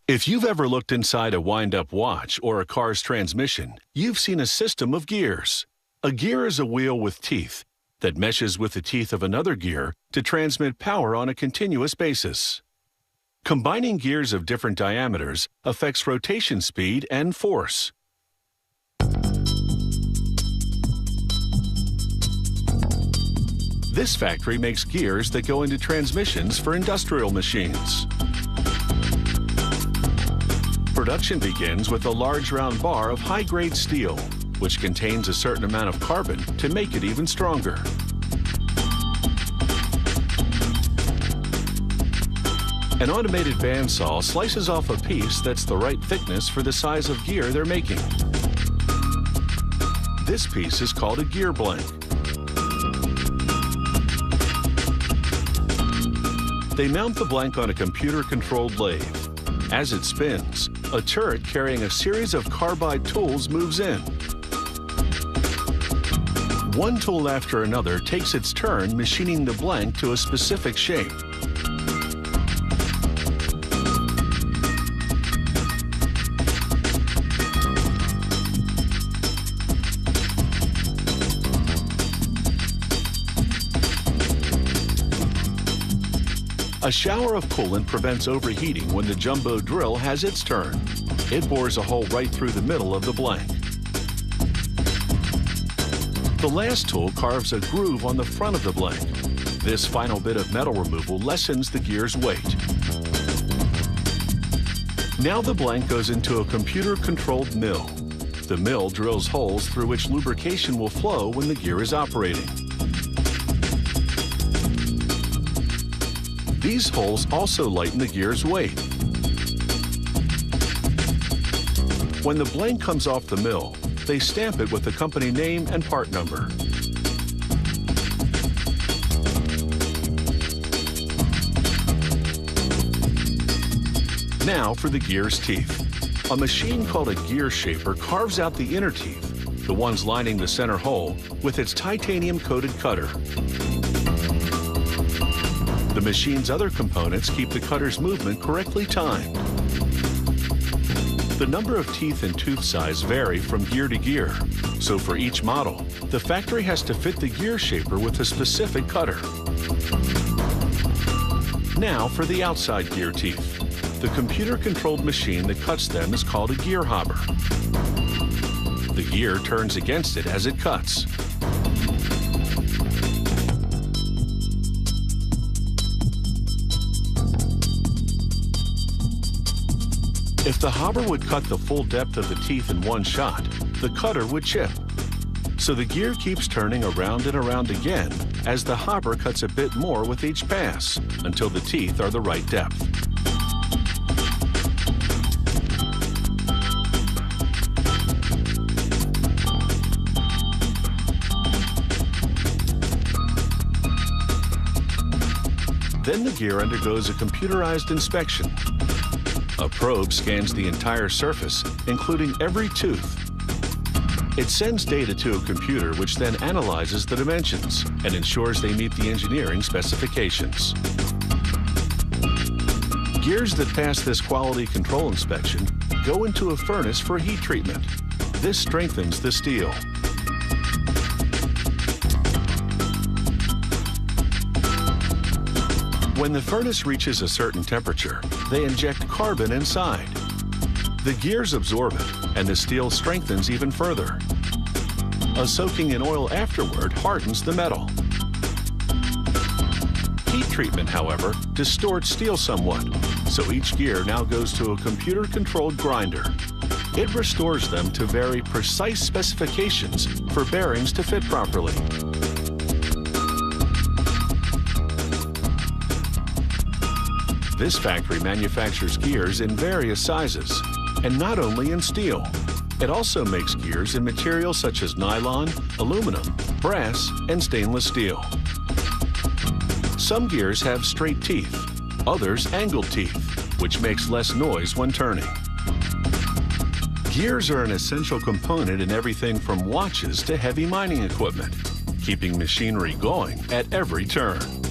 If you've ever looked inside a wind-up watch or a car's transmission, you've seen a system of gears. A gear is a wheel with teeth that meshes with the teeth of another gear to transmit power on a continuous basis. Combining gears of different diameters affects rotation speed and force. This factory makes gears that go into transmissions for industrial machines. Production begins with a large round bar of high-grade steel, which contains a certain amount of carbon to make it even stronger. An automated bandsaw slices off a piece that's the right thickness for the size of gear they're making. This piece is called a gear blank. They mount the blank on a computer-controlled lathe. As it spins, a turret carrying a series of carbide tools moves in. One tool after another takes its turn machining the blank to a specific shape. A shower of coolant prevents overheating when the jumbo drill has its turn. It bores a hole right through the middle of the blank. The last tool carves a groove on the front of the blank. This final bit of metal removal lessens the gear's weight. Now the blank goes into a computer-controlled mill. The mill drills holes through which lubrication will flow when the gear is operating. These holes also lighten the gear's weight. When the blank comes off the mill, they stamp it with the company name and part number. Now for the gear's teeth. A machine called a gear shaper carves out the inner teeth, the ones lining the center hole, with its titanium-coated cutter. The machine's other components keep the cutter's movement correctly timed. The number of teeth and tooth size vary from gear to gear, so for each model, the factory has to fit the gear shaper with a specific cutter. Now for the outside gear teeth. The computer-controlled machine that cuts them is called a gear hopper. The gear turns against it as it cuts. If the hopper would cut the full depth of the teeth in one shot, the cutter would chip. So the gear keeps turning around and around again as the hopper cuts a bit more with each pass until the teeth are the right depth. Then the gear undergoes a computerized inspection. A probe scans the entire surface, including every tooth. It sends data to a computer which then analyzes the dimensions and ensures they meet the engineering specifications. Gears that pass this quality control inspection go into a furnace for heat treatment. This strengthens the steel. When the furnace reaches a certain temperature, they inject carbon inside. The gears absorb it, and the steel strengthens even further. A soaking in oil afterward hardens the metal. Heat treatment, however, distorts steel somewhat, so each gear now goes to a computer-controlled grinder. It restores them to very precise specifications for bearings to fit properly. This factory manufactures gears in various sizes, and not only in steel. It also makes gears in materials such as nylon, aluminum, brass, and stainless steel. Some gears have straight teeth, others angled teeth, which makes less noise when turning. Gears are an essential component in everything from watches to heavy mining equipment, keeping machinery going at every turn.